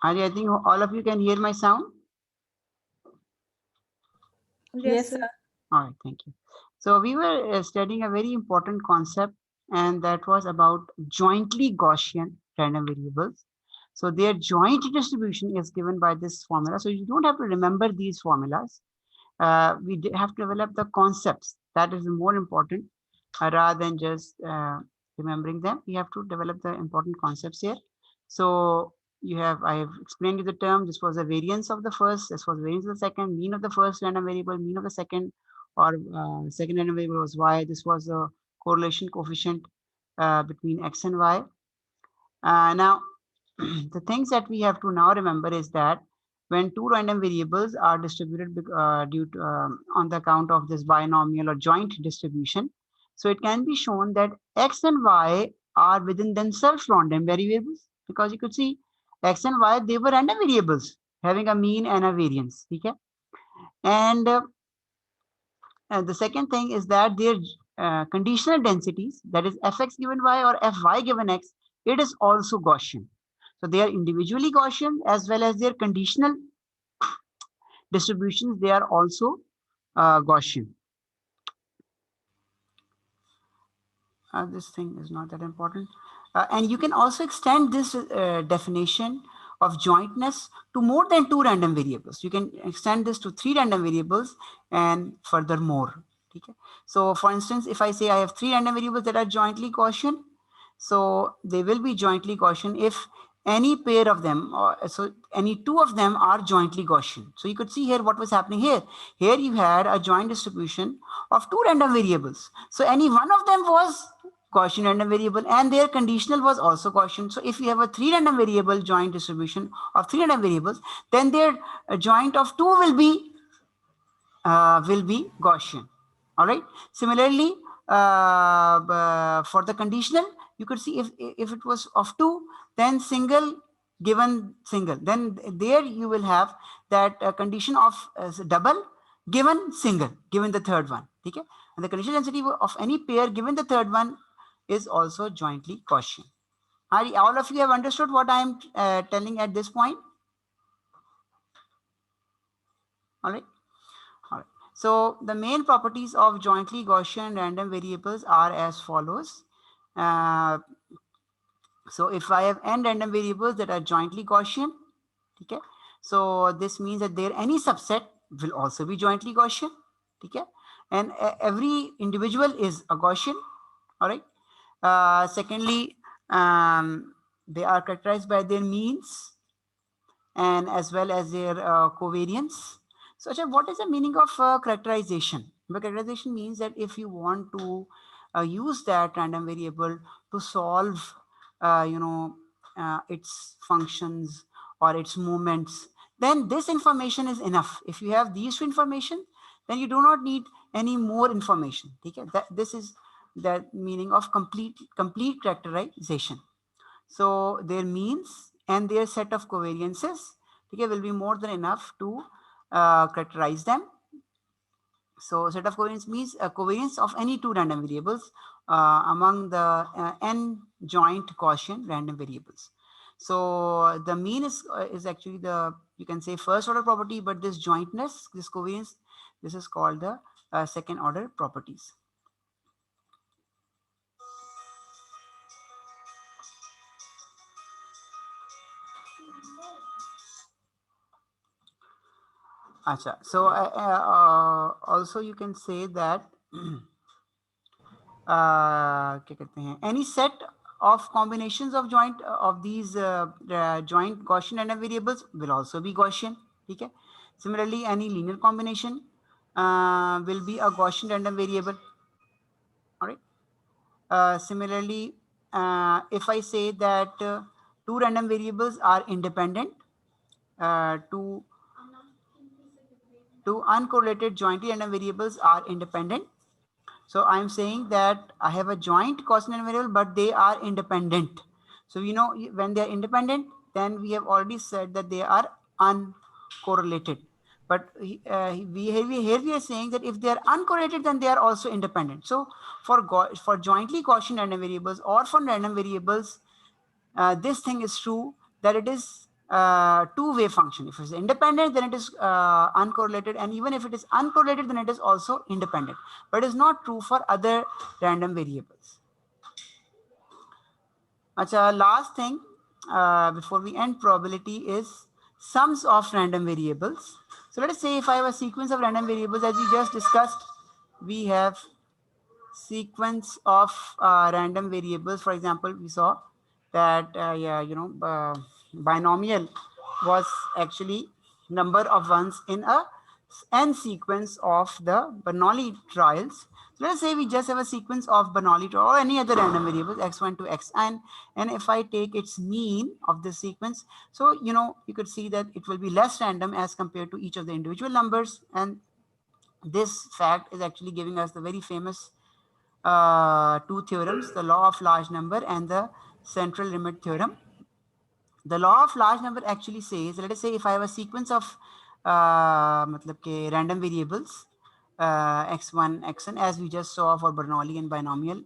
Ari, I think all of you can hear my sound. Yes, sir. All right, thank you. So we were studying a very important concept, and that was about jointly Gaussian random variables. So their joint distribution is given by this formula. So you don't have to remember these formulas. Have to develop the concepts. That is more important rather than just remembering them. We have to develop the important concepts here. So I have explained you the term. This was the variance of the first, this was variance of the second, mean of the first random variable, mean of the second, or second random variable was y. This was the correlation coefficient between x and y. Now, the things that we have to now remember is that when two random variables are distributed due to, on the account of this binomial or joint distribution, so it can be shown that x and y are within themselves random variables, because you could see x and y, they were random variables having a mean and a variance. Okay? And the second thing is that their conditional densities, that is fx given y or fy given x, it is also Gaussian. So they are individually Gaussian as well as their conditional distributions, they are also Gaussian. This thing is not that important. And you can also extend this definition of jointness to more than two random variables. You can extend this to three random variables and furthermore. Okay? So for instance, if I say I have three random variables that are jointly Gaussian, so they will be jointly Gaussian if any pair of them, or so any two of them are jointly Gaussian. So you could see here what was happening here. Here you had a joint distribution of two random variables. So any one of them was Gaussian random variable and their conditional was also Gaussian. So if you have a three random variable joint distribution of three random variables, then their joint of two will be Gaussian. All right. Similarly, for the conditional, you could see if it was of two, then single given single, then there you will have that condition of double given single given the third one. Okay, and the conditional density of any pair given the third one is also jointly Gaussian. All of you have understood what I am telling at this point? All right. All right. So the main properties of jointly Gaussian random variables are as follows. Uh, so if I have n random variables that are jointly Gaussian, okay, so this means that there any subset will also be jointly Gaussian, okay, and every individual is a Gaussian. All right. Secondly, they are characterized by their means and as well as their covariance. So, Ajay, what is the meaning of characterization? The characterization means that if you want to use that random variable to solve, its functions or its movements, then this information is enough. If you have these two information, then you do not need any more information. Okay? This is the meaning of complete characterization. So their means and their set of covariances, okay, will be more than enough to characterize them. So set of covariance means a covariance of any two random variables among the n joint Gaussian random variables. So the mean is actually the, you can say, first order property, but this jointness, this covariance, this is called the second order properties. Acha. So also you can say that क्या कहते हैं, any set of combinations of these joint Gaussian random variables will also be Gaussian. ठीक है. Similarly, any linear combination will be a Gaussian random variable. All right. Similarly, if I say that two random variables are independent, two uncorrelated jointly random variables are independent. So I'm saying that I have a joint Gaussian variable, but they are independent. So you know, when they are independent, then we have already said that they are uncorrelated. But here we are saying that if they are uncorrelated, then they are also independent. So for jointly Gaussian random variables or for random variables this thing is true, that it is two-way function. If it's independent, then it is uncorrelated, and even if it is uncorrelated, then it is also independent. But it is not true for other random variables. Achha, last thing before we end probability is sums of random variables. So let us say if I have a sequence of random variables, as we just discussed, we have sequence of random variables. For example, we saw that binomial was actually number of ones in a n sequence of the Bernoulli trials. So let's say we just have a sequence of Bernoulli or any other random variables x1 to xn, and if I take its mean of the sequence, so you could see that it will be less random as compared to each of the individual numbers. And this fact is actually giving us the very famous two theorems, the law of large number and the central limit theorem. The law of large number actually says, let us say if I have a sequence of random variables x1 xn, as we just saw for Bernoulli and binomial,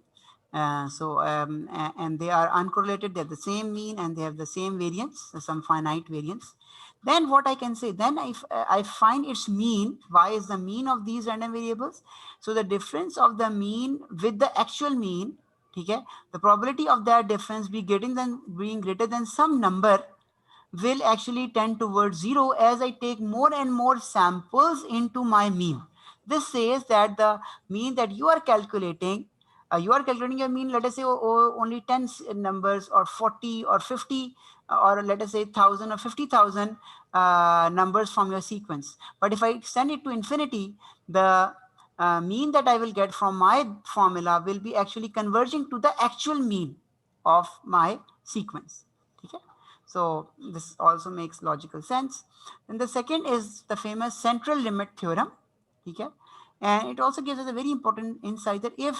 and they are uncorrelated, they have the same mean and they have the same variance, some finite variance. Then what I can say, then if I find its mean, y is the mean of these random variables. So the difference of the mean with the actual mean, okay, the probability of that difference being greater than some number will actually tend towards zero as I take more and more samples into my mean. This says that the mean that you are calculating your mean, let us say only 10 numbers or 40 or 50 or let us say 1000 or 50,000 numbers from your sequence. But if I extend it to infinity, the mean that I will get from my formula will be actually converging to the actual mean of my sequence. Okay? So this also makes logical sense. And the second is the famous central limit theorem. Okay? And it also gives us a very important insight that if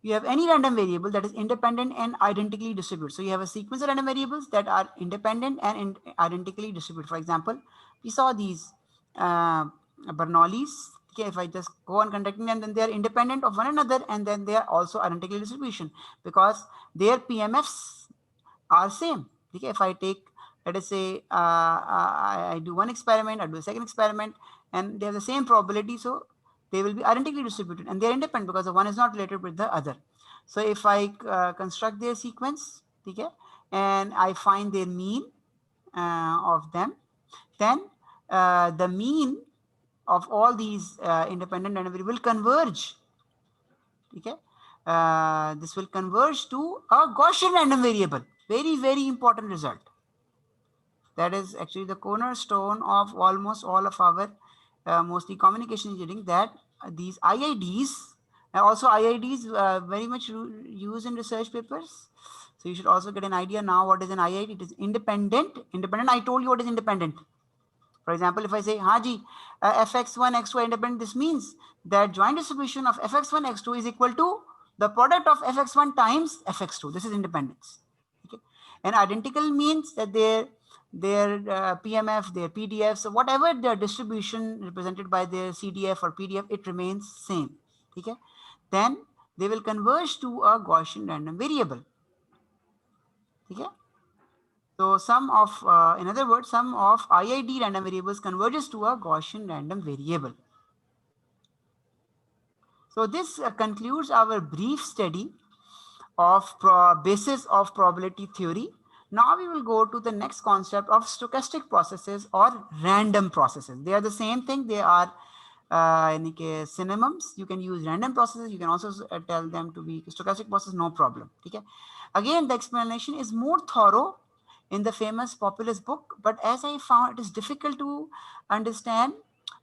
you have any random variable that is independent and identically distributed. So you have a sequence of random variables that are independent and identically distributed. For example, we saw these Bernoullis. Okay, if I just go on conducting them, then they are independent of one another, and then they are also identically distribution because their PMFs are same. Okay, if I take, let us say, I do one experiment, I do a second experiment, and they have the same probability, so they will be identically distributed, and they're independent because the one is not related with the other. So if I construct their sequence, okay, and I find their mean of them, then the mean of all these independent random variables will converge. Okay, this will converge to a Gaussian random variable. Very, very important result. That is actually the cornerstone of almost all of our mostly communication engineering, that these IIDs, also IIDs very much used in research papers. So you should also get an idea now what is an IID. It is independent. Independent, I told you what is independent. For example, if I say, Haji, fx1, x2 independent, this means that joint distribution of fx1, x2 is equal to the product of fx1 times fx2. This is independence. Okay. And identical means that their PMF, their PDF, so whatever the distribution represented by their CDF or PDF, it remains same. Okay. Then they will converge to a Gaussian random variable. Okay. So sum of, in other words, sum of IID random variables converges to a Gaussian random variable. So this concludes our brief study of basis of probability theory. Now we will go to the next concept of stochastic processes or random processes. They are the same thing. They are synonyms. You can use random processes. You can also tell them to be stochastic process, no problem. Okay. Again, the explanation is more thorough in the famous populist book, but as I found, it is difficult to understand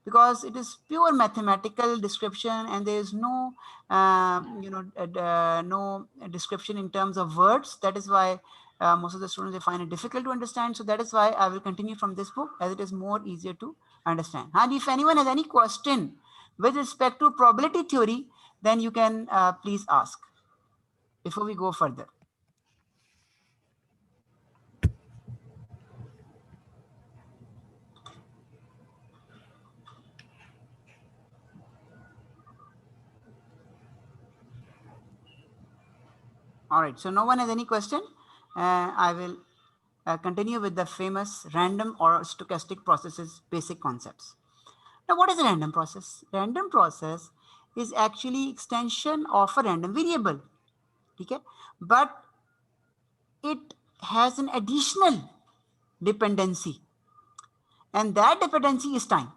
because it is pure mathematical description and there is no no description in terms of words. That is why most of the students, they find it difficult to understand. So that is why I will continue from this book as it is more easier to understand. And if anyone has any question with respect to probability theory, then you can please ask before we go further. All right, so no one has any question. I will continue with the famous random or stochastic processes basic concepts. Now, what is a random process? Random process is actually extension of a random variable. Okay? But it has an additional dependency, and that dependency is time.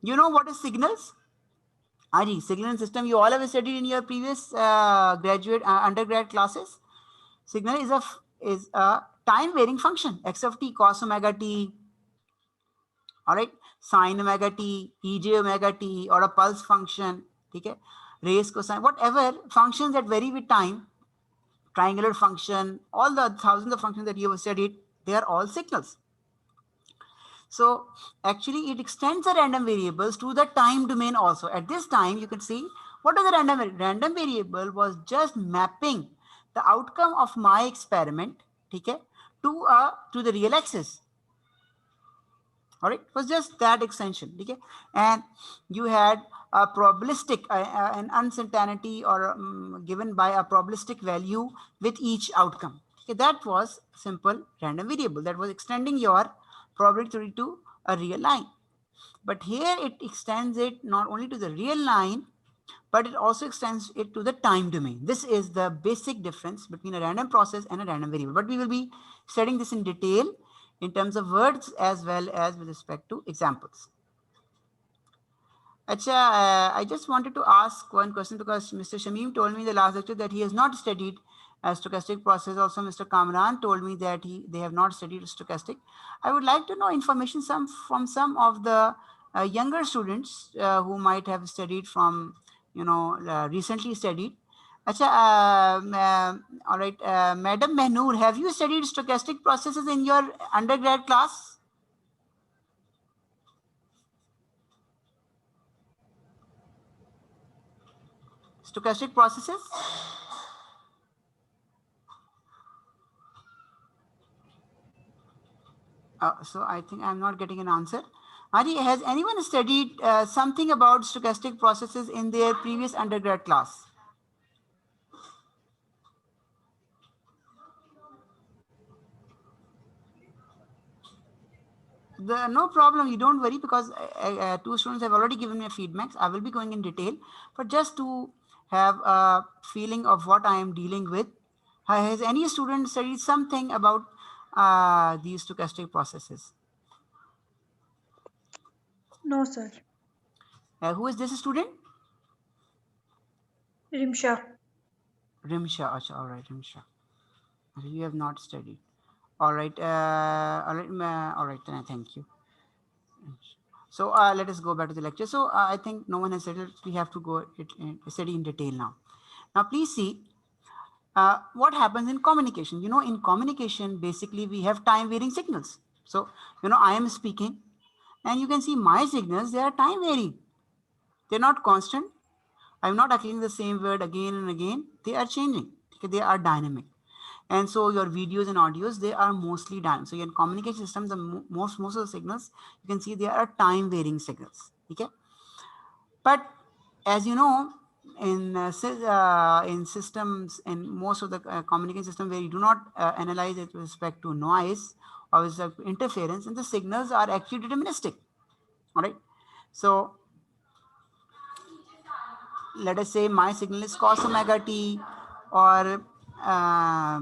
You know what is signals? Ari, signal system you all have studied in your previous graduate undergrad classes. Signal is a time varying function, x of t, cos omega t, all right, sine omega t, ej omega t, or a pulse function, okay, raise, cosine, whatever functions that vary with time, triangular function, all the thousands of functions that you have studied, they are all signals. So actually it extends the random variables to the time domain also. At this time, you can see what is the random variable? Random variable was just mapping the outcome of my experiment, okay, to the real axis. All right, it was just that extension, okay, and you had a probabilistic an uncertainty or given by a probabilistic value with each outcome. Okay, that was simple random variable that was extending your probability to a real line. But here it extends it not only to the real line, but it also extends it to the time domain. This is the basic difference between a random process and a random variable. But we will be studying this in detail in terms of words as well as with respect to examples. Acha, I just wanted to ask one question because Mr. Shamim told me in the last lecture that he has not studied stochastic process. Also, Mr. Kamran told me that they have not studied stochastic. I would like to know information from some of the younger students who might have studied from, recently studied. Acha, all right, Madam Mehnoor, have you studied stochastic processes in your undergrad class? Stochastic processes? So I think I'm not getting an answer. Ari, has anyone studied something about stochastic processes in their previous undergrad class? No problem, you don't worry because two students have already given me feedbacks. I will be going in detail, but just to have a feeling of what I am dealing with, has any student studied something about these stochastic processes? No, sir. Who is this student? Rimsha. Rimsha. Acha, all right, Rimsha. You have not studied. All right. All right. Thank you. So let us go back to the lecture. So I think no one has said it. We have to go study in detail now. Now, please see what happens in communication. In communication, basically we have time varying signals. So, I am speaking and you can see my signals, they are time varying. They're not constant. I'm not uttering the same word again and again. They are changing. Okay? They are dynamic. And so your videos and audios, they are mostly dynamic. So your communication systems, the most of the signals, you can see they are time varying signals. Okay. But as you know, in systems, in most of the communication system where you do not analyze it with respect to noise or with respect to interference, and the signals are actually deterministic. All right. So let us say my signal is cos omega t or uh,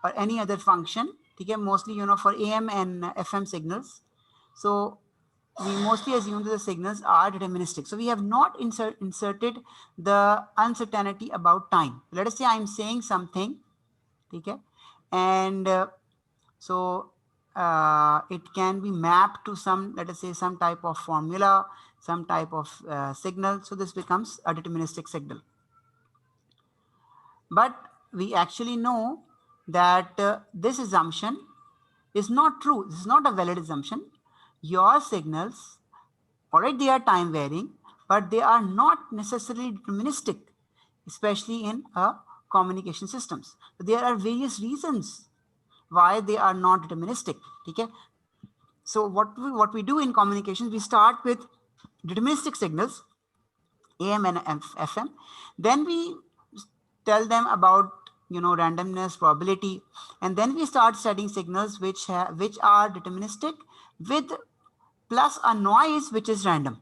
or any other function. Okay, mostly for AM and FM signals. So we mostly assume that the signals are deterministic. So we have not inserted the uncertainty about time. Let us say I'm saying something, okay, and so it can be mapped to some, let us say, some type of formula, some type of signal. So this becomes a deterministic signal. But we actually know that this assumption is not true. This is not a valid assumption. Your signals, all right, they are time varying, but they are not necessarily deterministic, especially in communication systems. There are various reasons why they are not deterministic. Okay. So what we do in communications, we start with deterministic signals, AM and FM. Then we tell them about randomness, probability, and then we start studying signals which are deterministic with plus a noise which is random.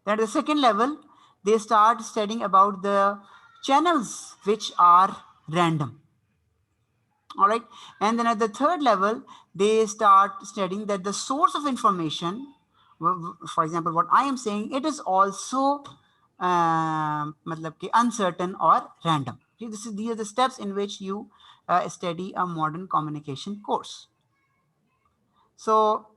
Then at the second level, they start studying about the channels which are random. All right. And then at the third level, they start studying that the source of information, for example, what I am saying, it is also uncertain or random. Okay, these are the steps in which you study a modern communication course. So,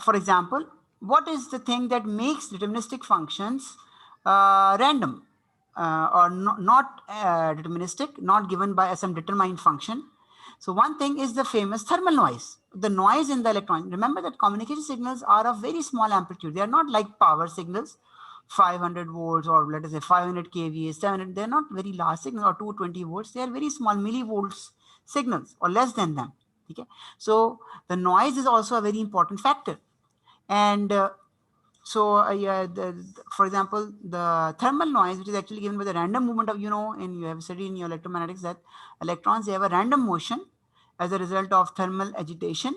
for example, what is the thing that makes deterministic functions random or not deterministic, not given by some determined function? So one thing is the famous thermal noise, the noise in the electron. Remember that communication signals are of very small amplitude. They are not like power signals, 500 volts or let us say 500 kVA, 700. They're not very large signals or 220 volts. They are very small millivolts signals or less than them. Okay, so the noise is also a very important factor. And yeah, for example, the thermal noise, which is actually given by the random movement of, and you have studied in your electromagnetics that electrons, they have a random motion as a result of thermal agitation.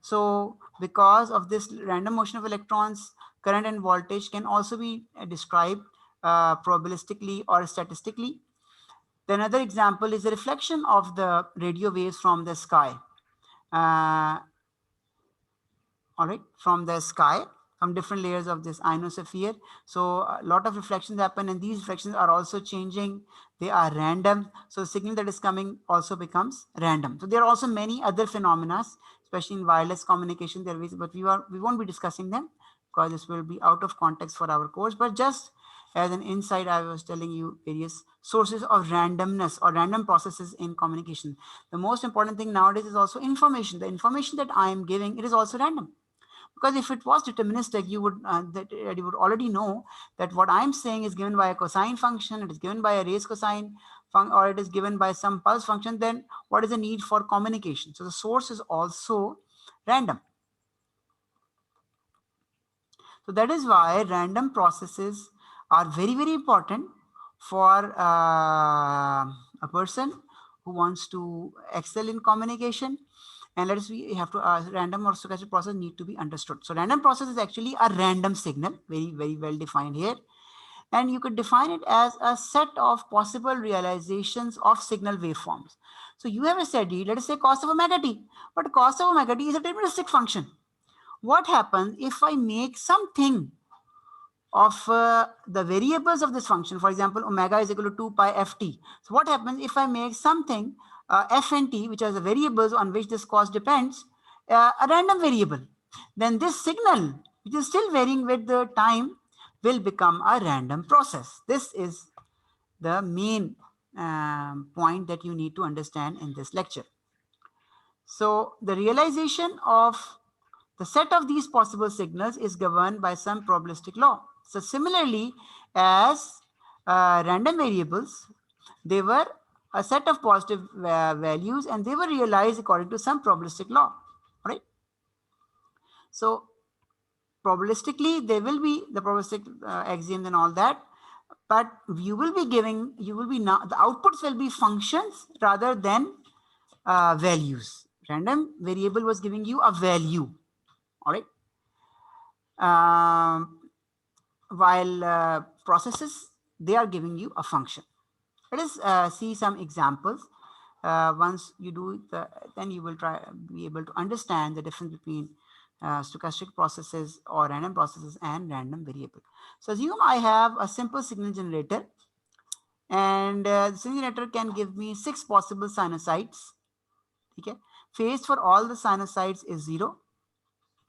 So because of this random motion of electrons, current and voltage can also be described probabilistically or statistically. The another example is the reflection of the radio waves from the sky. All right, from the sky, from different layers of this ionosphere. So a lot of reflections happen, and these reflections are also changing. They are random. So the signal that is coming also becomes random. So there are also many other phenomena, especially in wireless communication. There is, but we won't be discussing them because this will be out of context for our course. But just as an insight, I was telling you various sources of randomness or random processes in communication. The most important thing nowadays is also information. The information that I am giving, it is also random, because if it was deterministic, you would already know that what I'm saying is given by a cosine function, it is given by a raised cosine function, or it is given by some pulse function. Then what is the need for communication? So the source is also random. So that is why random processes are very, very important for a person who wants to excel in communication. And let us we have to random or stochastic process need to be understood. So random process is actually a random signal, very, very well defined here. And you could define it as a set of possible realizations of signal waveforms. So you have a study, let us say cos of omega t, but cos of omega t is a deterministic function. What happens if I make something of the variables of this function? For example, omega is equal to 2 pi ft. So what happens if I make something f and t, which are the variables on which this cos depends, a random variable? Then this signal, which is still varying with the time, will become a random process. This is the main point that you need to understand in this lecture. So the realization of the set of these possible signals is governed by some probabilistic law. So similarly, as random variables, they were a set of positive values, and they were realized according to some probabilistic law, right? So probabilistically, there will be the probabilistic axioms and all that, but you will be the outputs will be functions rather than values. Random variable was giving you a value, all right? While processes, they are giving you a function. Let us see some examples. Once you do then you will be able to understand the difference between stochastic processes or random processes and random variable. So assume I have a simple signal generator, and the signal generator can give me 6 possible sinusoids. Okay, phase for all the sinusoids is 0.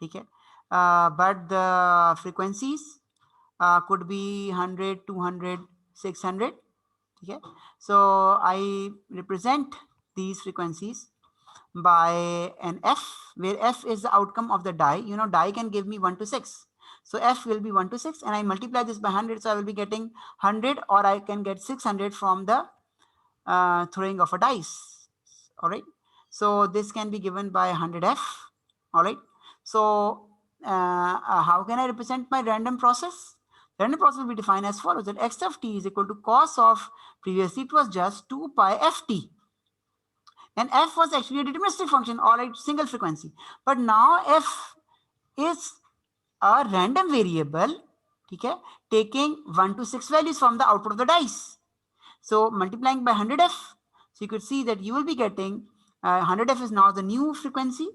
Okay, but the frequencies could be 100, 200, 600. Okay, so I represent these frequencies by an f, where f is the outcome of the die. Die can give me 1 to 6. So f will be 1 to 6, and I multiply this by 100. So I will be getting 100, or I can get 600 from the throwing of a dice. All right. So this can be given by 100f. All right. So how can I represent my random process? Random process will be defined as follows: that x of t is equal to cos of, previously it was just 2 pi ft. And f was actually a deterministic function, all right, single frequency. But now f is a random variable, okay, taking 1 to 6 values from the output of the dice. So multiplying by 100f, so you could see that you will be getting 100f is now the new frequency.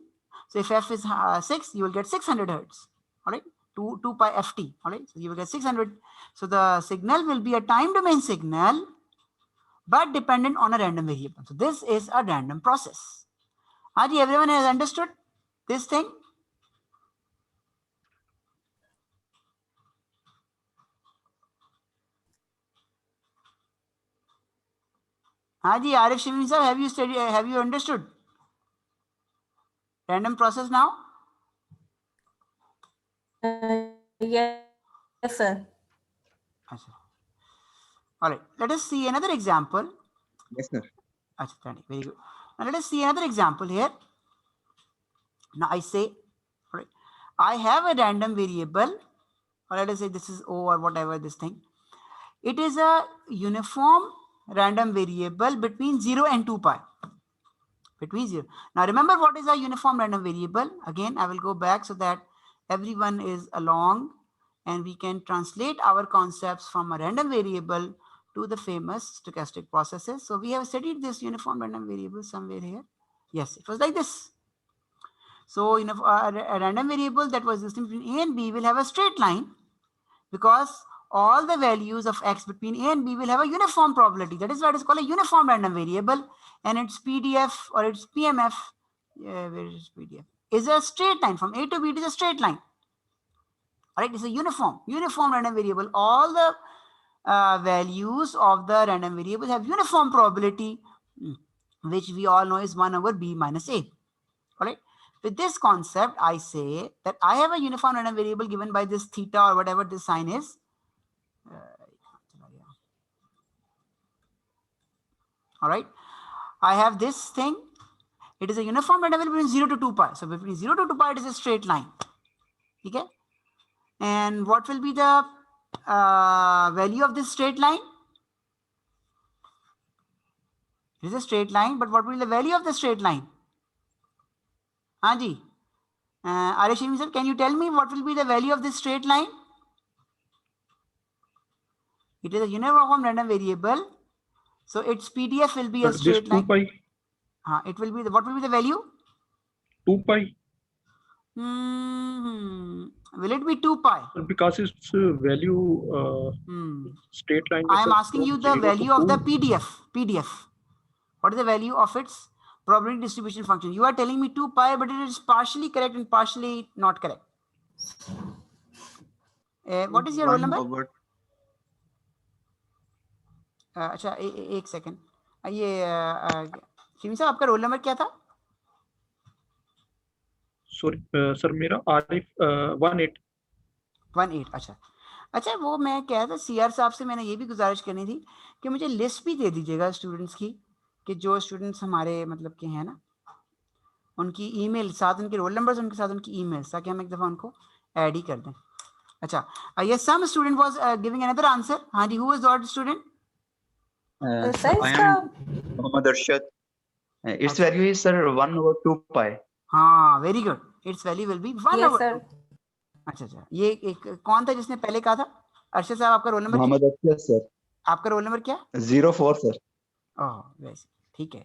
So if f is 6, you will get 600 hertz. All right, 2 pi ft. All right, so you will get 600. So the signal will be a time domain signal, but dependent on a random variable. So this is a random process. Haji, everyone has understood this thing? Haji, Arif Shimim sir, have you studied? Have you understood random process now? Yes, sir. All right, let us see another example. Yes, sir. Very good. Now let us see another example here. Now I say, all right, I have a random variable, or let us say this is O or whatever this thing. It is a uniform random variable between 0 and 2 pi. Between 0. Now remember what is a uniform random variable. Again, I will go back so that everyone is along and we can translate our concepts from a random variable to the famous stochastic processes. So we have studied this uniform random variable somewhere here. Yes, it was like this. So a random variable that was existing between A and B will have a straight line, because all the values of x between A and B will have a uniform probability. That is why it is called a uniform random variable, and its PDF or its PMF, where is PDF, is a straight line. From A to B, it is a straight line. All right, it's a uniform random variable. All the values of the random variable have uniform probability, which we all know is 1 over B minus A. All right. With this concept, I say that I have a uniform random variable given by this theta or whatever this sign is. All right. I have this thing. It is a uniform random variable between 0 to 2 pi. So between 0 to 2 pi, it is a straight line. Okay. And what will be the value of this straight line? It is a straight line, but what will be the value of the straight line? Haji. Arishim sir, can you tell me what will be the value of this straight line? It is a uniform random variable. So its PDF will be a straight line. 2 pi. It will be what will be the value? 2 pi. Will it be 2 pi? Because its value straight line. I am asking you the value of the PDF. What is the value of its probability distribution function? You are telling me 2 pi, but it is partially correct and partially not correct. What is your roll number? अच्छा एक second, ये शिमी साहब आपका roll number क्या था? Sorry sir, मेरा आरिफ 18. अच्छा वो मैं कह रहा था सीआर साहब से, मैंने ये भी गुजारिश करनी थी कि मुझे लिस्ट भी दे दीजिएगा स्टूडेंट्स की, कि जो स्टूडेंट्स हमारे मतलब के हैं ना, उनकी ईमेल साथ, उनके रोल नंबर्स, उनके साथ उनकी ईमेल्स, ताकि हम एक दफ़ा उनको ऐड ही कर दें. अच्छा, yes, some student was giving another answer. हाँ जी, who is the student? I am Mohammad Arshad. Its value is, sir, 1 over 2 pi. हाँ, very good. Its value will be 1 Yes, over. sir. अच्छा, ये एक कौन था जिसने पहले कहा था? अर्शद साहब, आपका roll number? Mohammad Arshad sir. आपका रोल नंबर क्या? 04 सर. ओह, वैसे ठीक है.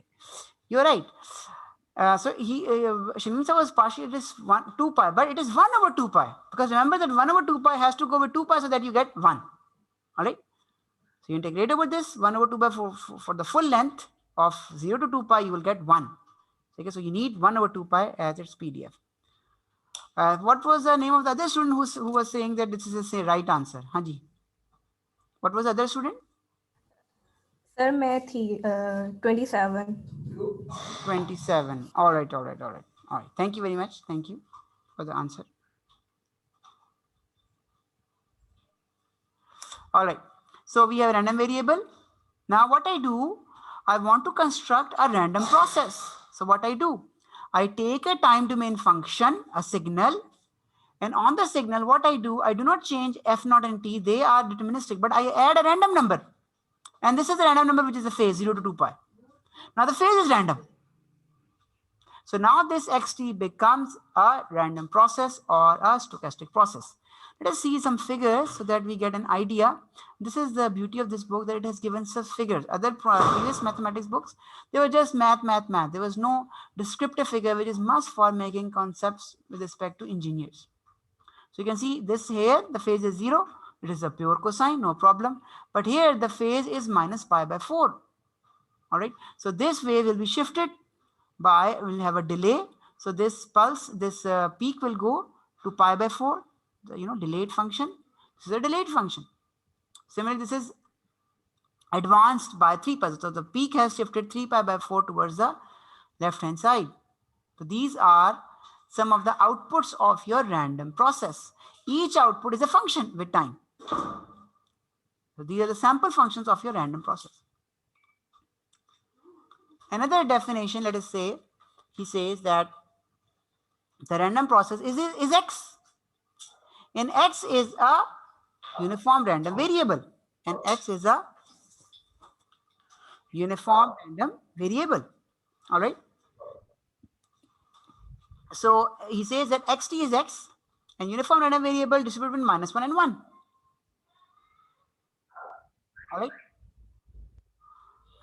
You are right. So he Shamim sir was partially, it is 2 pi, but it is 1 over 2 pi, because remember that 1 over 2 pi has to go with 2 pi so that you get 1. All right. So you integrate over this 1 over 2 pi for the full length of 0 to 2 pi, you will get 1. Okay, so you need 1 over 2 pi as its PDF. What was the name of the other student who was saying that this is a right answer? Haji. What was the other student? Sir, मैं थी 27. 27. All right. Thank you very much. Thank you for the answer. All right. So we have a random variable. Now what I do, I want to construct a random process. So what I do, I take a time domain function, a signal, And on the signal, what I do not change F0 and T. They are deterministic, but I add a random number. And this is the random number, which is the phase 0 to 2 pi. Now the phase is random. So now this xt becomes a random process or a stochastic process. Let us see some figures so that we get an idea. This is the beauty of this book, that it has given such figures. Other previous mathematics books, they were just math. There was no descriptive figure, which is must for making concepts with respect to engineers. So you can see this here, the phase is 0. It is a pure cosine, no problem. But here the phase is minus pi by 4. All right. So this wave will be shifted by, we'll have a delay. So this pulse, this peak will go to pi by 4, the delayed function. This is a delayed function. Similarly, this is advanced by 3 pi. So the peak has shifted 3 pi by 4 towards the left hand side. So these are some of the outputs of your random process. Each output is a function with time. So these are the sample functions of your random process. Another definition, let us say, he says that the random process is X. And X is a uniform random variable. And X is a uniform random variable. All right. So he says that xt is X and uniform random variable distributed between -1 and 1. All right.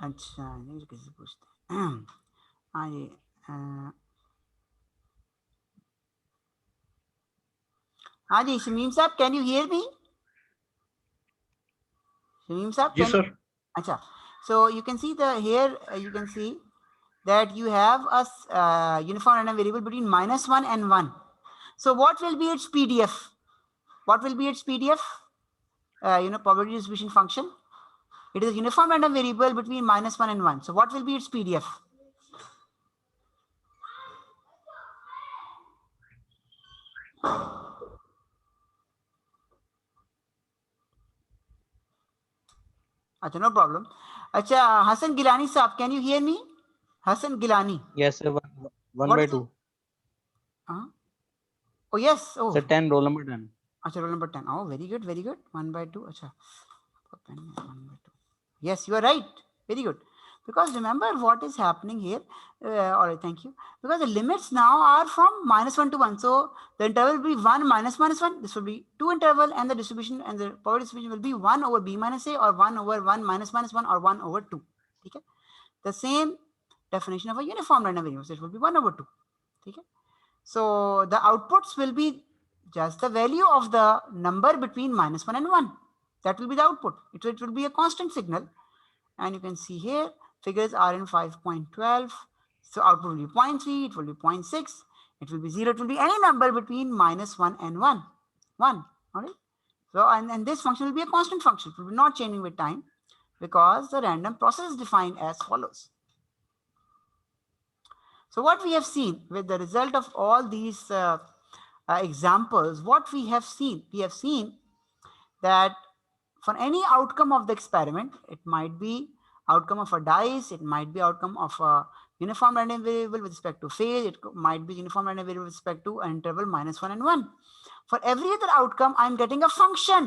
अच्छा ये कैसे पूछते हैं हाँ ये हाँ जी शमीम साहब, can you hear me? Shamiim Saab, Yes, sir. Acha. So you can see here you can see that you have a uniform random variable between -1 and 1. So what will be its PDF? What will be its PDF? Probability distribution function. It is a uniform random variable between -1 and 1. So what will be its PDF? Acha, no problem. Acha, Hassan Gilani Saab, can you hear me? Hassan Gilani. Yes, sir. 1 by 2. Oh, yes. Oh. Sir, 10, roll number 10. Acha, roll number 10. Oh, very good, very good. 1 by 2. Acha. 1 by 2. Yes, you are right. Very good. Because remember what is happening here. All right, thank you. Because the limits now are from -1 to 1. So the interval will be 1 minus -1. This will be 2 interval, and the distribution and the power distribution will be 1 over b minus a, or 1 over 1 minus -1, or 1 over 2. Okay. The same definition of a uniform random variable. So it will be 1 over 2. Okay. So the outputs will be just the value of the number between -1 and 1. That will be the output. It will be a constant signal. And you can see here, figures are in 5.12. So output will be 0.3, it will be 0.6, it will be 0, it will be any number between -1 and 1. All right. So, and this function will be a constant function. It will be not changing with time, because the random process is defined as follows. So what we have seen with the result of all these examples, what we have seen that for any outcome of the experiment, it might be outcome of a dice, it might be outcome of a uniform random variable with respect to phase, it might be uniform random variable with respect to an interval -1 and 1. For every other outcome, I'm getting a function.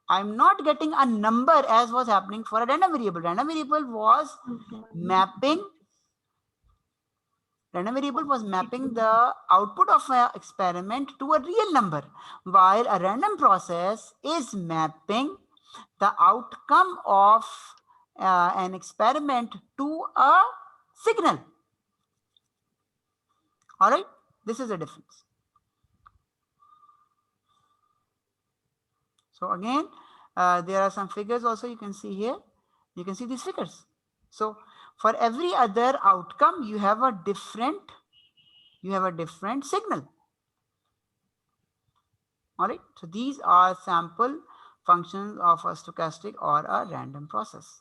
I'm not getting a number as was happening for a random variable. Random variable was mapping the output of an experiment to a real number, while a random process is mapping the outcome of an experiment to a signal. All right, this is the difference. So again, there are some figures also you can see here. You can see these figures. So for every other outcome, you have a different signal. All right. So these are sample functions of a stochastic or a random process.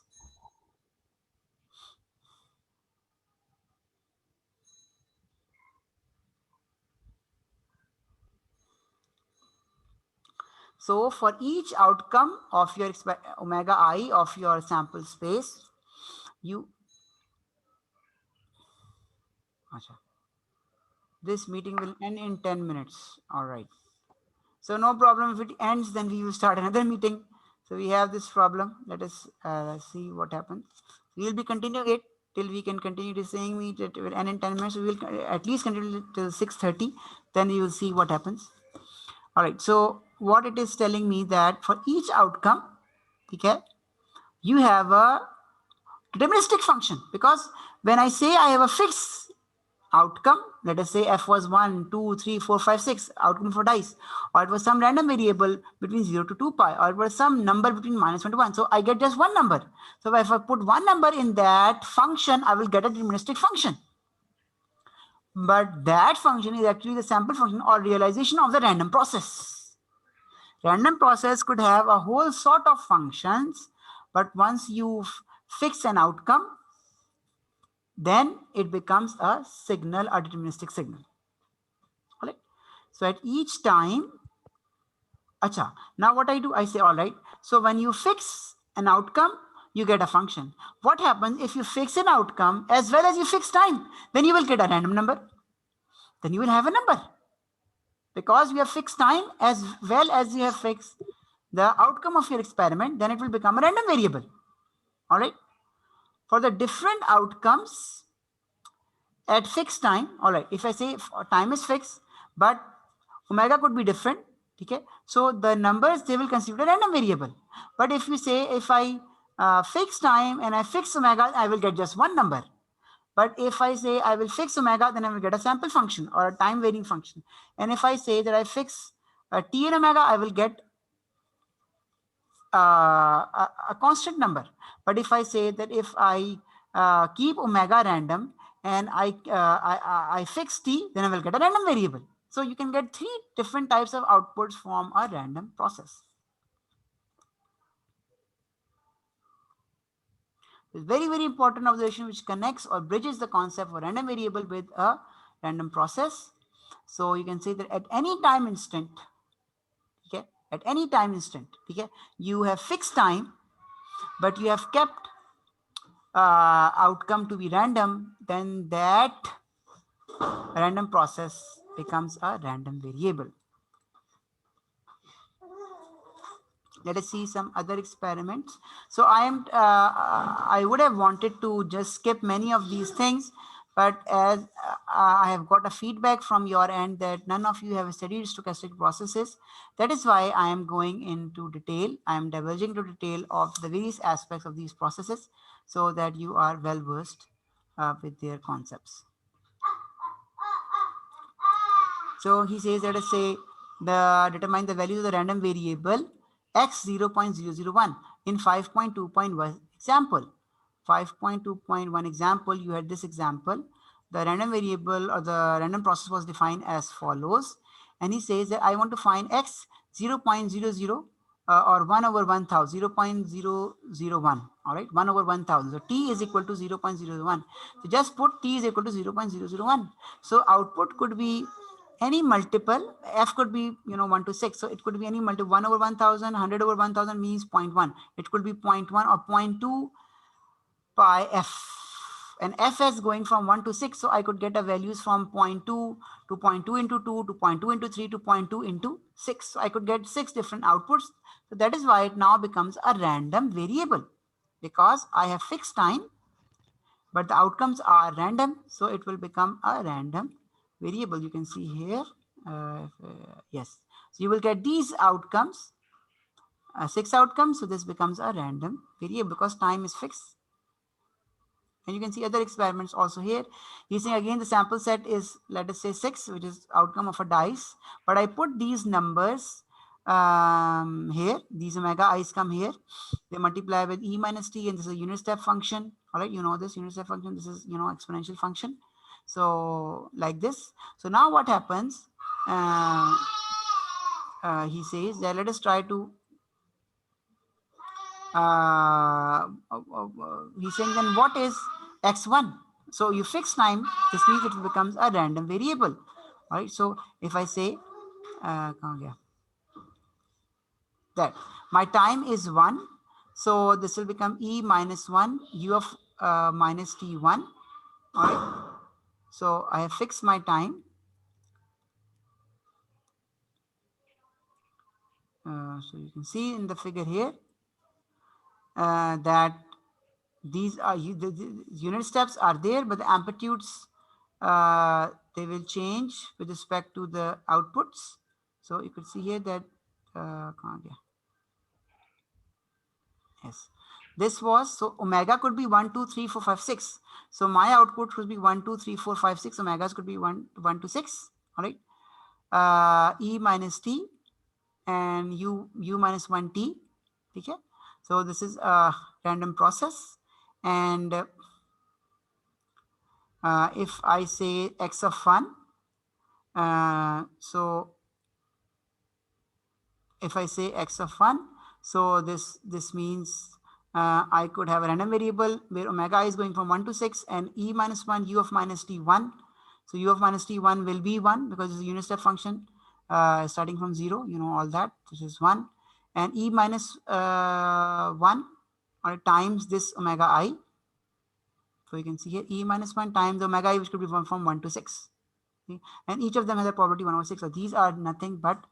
So for each outcome of your omega I of your sample space, you This meeting will end in 10 minutes. All right. So no problem. If it ends, then we will start another meeting. So we have this problem. Let us see what happens. We will be continuing it till we can continue to saying meet it will end in 10 minutes. We will at least continue till 6:30. Then you will see what happens. All right. So what it is telling me that for each outcome, okay, you have a deterministic function, because when I say I have a fixed outcome, let us say f was 1, 2, 3, 4, 5, 6 outcome for dice, or it was some random variable between 0 to 2 pi, or it was some number between -1 to 1. So I get just one number. So if I put one number in that function, I will get a deterministic function. But that function is actually the sample function or realization of the random process. Random process could have a whole sort of functions, but once you fix an outcome, then it becomes a signal, a deterministic signal. All right. So at each time, acha, now what I do, I say, all right, so when you fix an outcome, you get a function. What happens if you fix an outcome as well as you fix time? Then you will get a random number. Then you will have a number. Because we have fixed time as well as you have fixed the outcome of your experiment, then it will become a random variable. All right. For the different outcomes at fixed time, all right, if I say time is fixed, but omega could be different, okay, so the numbers, they will consider a random variable. But if you say, if I fix time and I fix omega, I will get just one number. But if I say I will fix omega, then I will get a sample function or a time varying function. And if I say that I fix t and omega, I will get a constant number. But if I say that if I keep omega random and I fix t, then I will get a random variable. So you can get three different types of outputs from a random process. It's very, very important observation which connects or bridges the concept of a random variable with a random process. So you can say that at any time instant, okay, at any time instant, okay, you have fixed time, but you have kept outcome to be random, then that random process becomes a random variable. Let us see some other experiments. So I would have wanted to just skip many of these things, but as I have got a feedback from your end that none of you have studied stochastic processes, that is why I am going into detail. I am diverging into detail of the various aspects of these processes so that you are well versed with their concepts. So he says, let us say determine the value of the random variable x 0.001 in 5.2.1 example. 5.2.1 example, you had this example. The random variable or the random process was defined as follows. And he says that I want to find x 0.00 or 1 over 1000, 0.001. All right, 1 over 1000. So t is equal to 0.001. So just put t is equal to 0.001. So output could be any multiple. F could be 1 to 6, so it could be any multiple. 1 over 1000, 100 over 1000 means 0.1. It could be 0.1 or 0.2 pi f, and f is going from 1 to 6, so I could get a values from 0.2 to 0.2 into 2 to 0.2 into 3 to 0.2 into 6. So I could get 6 different outputs. So that is why it now becomes a random variable, because I have fixed time but the outcomes are random, so it will become a random variable. You can see here, yes, so you will get these outcomes, 6 outcomes, so this becomes a random variable because time is fixed. And you can see other experiments also here. He's saying again the sample set is, let us say 6, which is outcome of a dice, but I put these numbers here, these omega i's come here, they multiply with e minus t, and this is a unit step function. All right, you know this unit step function, this is exponential function. So like this. So now what happens, he says that let us try to he's saying then what is x1? So you fix time, this means it becomes a random variable. All right, so if I say that my time is 1, so this will become e minus 1 u of minus t1. All right, so I have fixed my time, So you can see in the figure here that these are the unit steps are there, but the amplitudes they will change with respect to the outputs. So you could see here that yes, this was, so omega could be 1 2 3 4 5 6. So my output could be 1 2 3 4 5 6. Omegas could be 1 1 to 6. All right. E minus t and u minus 1 t. Okay. So this is a random process, and if I say x of 1, so if I say x of 1, so this means I could have a random variable where omega is going from 1 to 6 and e minus 1 u of minus t 1. So u of minus t 1 will be 1 because it's a unit step function starting from 0, you know all that. This is 1, and e minus 1 or times this omega I. So you can see here e minus 1 times omega I, which could be from 1 to 6. Okay? And each of them has a probability 1 over 6. So these are nothing but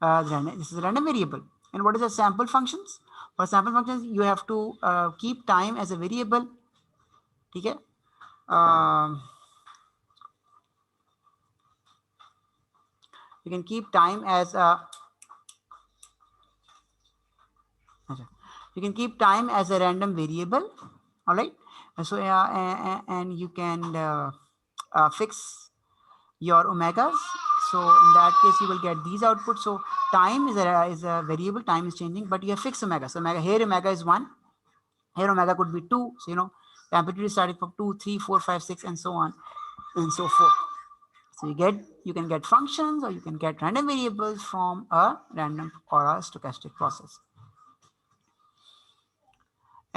this is a random variable. And what is a sample functions? For sample functions, you have to keep time as a variable. Okay. You can keep time as a random variable. All right. So and you can fix your omegas. So in that case, you will get these outputs. So time is a variable. Time is changing, but you have fixed omega. So omega is 1. Here omega could be 2. So you know the amplitude is starting from 2, 3, 4, 5, 6, and so on and so forth. So you can get functions, or you can get random variables from a random or a stochastic process.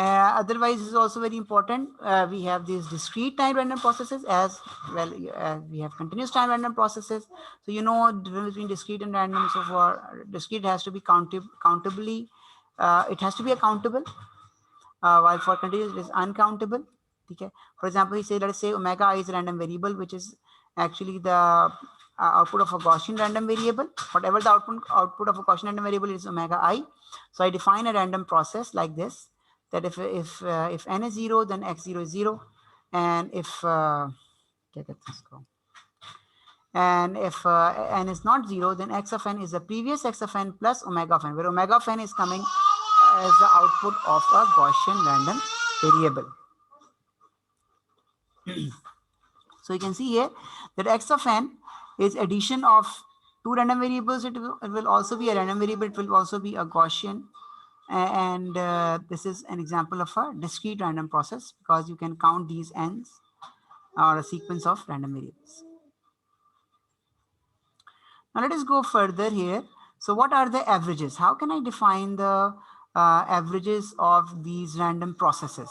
Otherwise, this is also very important. We have these discrete time random processes as well. We have continuous time random processes. So you know the difference between discrete and random. So for discrete, it has to be countably. It has to be accountable. While for continuous, it is uncountable. Okay. For example, let us say omega I is a random variable, which is actually the output of a Gaussian random variable. Whatever the output of a Gaussian random variable is omega I. So I define a random process like this. That if n is 0, then x0 is 0, and if n is not 0, then x of n is the previous x of n plus omega of n, where omega of n is coming as the output of a Gaussian random variable. So you can see here that x of n is addition of two random variables. It will also be a random variable. It will also be a Gaussian. And this is an example of a discrete random process because you can count these n's or a sequence of random variables. Now let us go further here. So what are the averages? How can I define the averages of these random processes?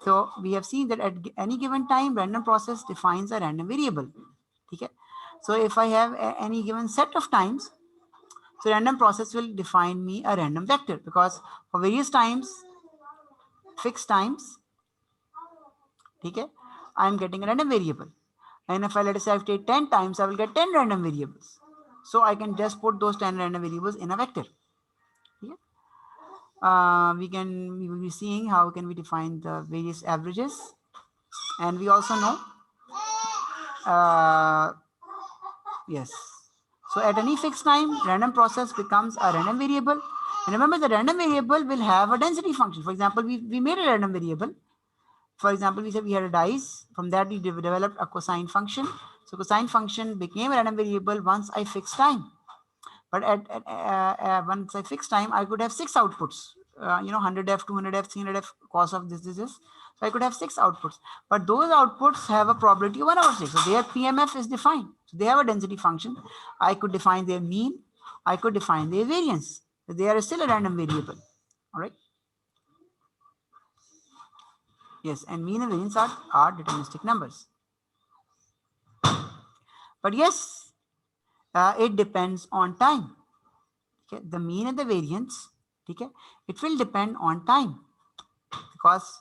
So we have seen that at any given time, random process defines a random variable. Okay? So if I have any given set of times, so random process will define me a random vector, because for various times, fixed times, okay, I'm getting a random variable. And if let us say I've taken 10 times, I will get 10 random variables. So I can just put those 10 random variables in a vector. Okay? We will be seeing how can we define the various averages. And we also know, yes. So at any fixed time, random process becomes a random variable. And remember, the random variable will have a density function. For example, we made a random variable. For example, we said we had a dice. From that, we developed a cosine function. So cosine function became a random variable once I fixed time. But once I fixed time, I could have 6 outputs. 100f, 200f, 300f, cos of this. So I could have 6 outputs. But those outputs have a probability of 1 over 6. So their PMF is defined. So they have a density function. I could define their mean. I could define their variance. They are still a random variable. All right. Yes, and mean and variance are deterministic numbers. But yes, it depends on time. Okay, the mean and the variance, okay, it will depend on time because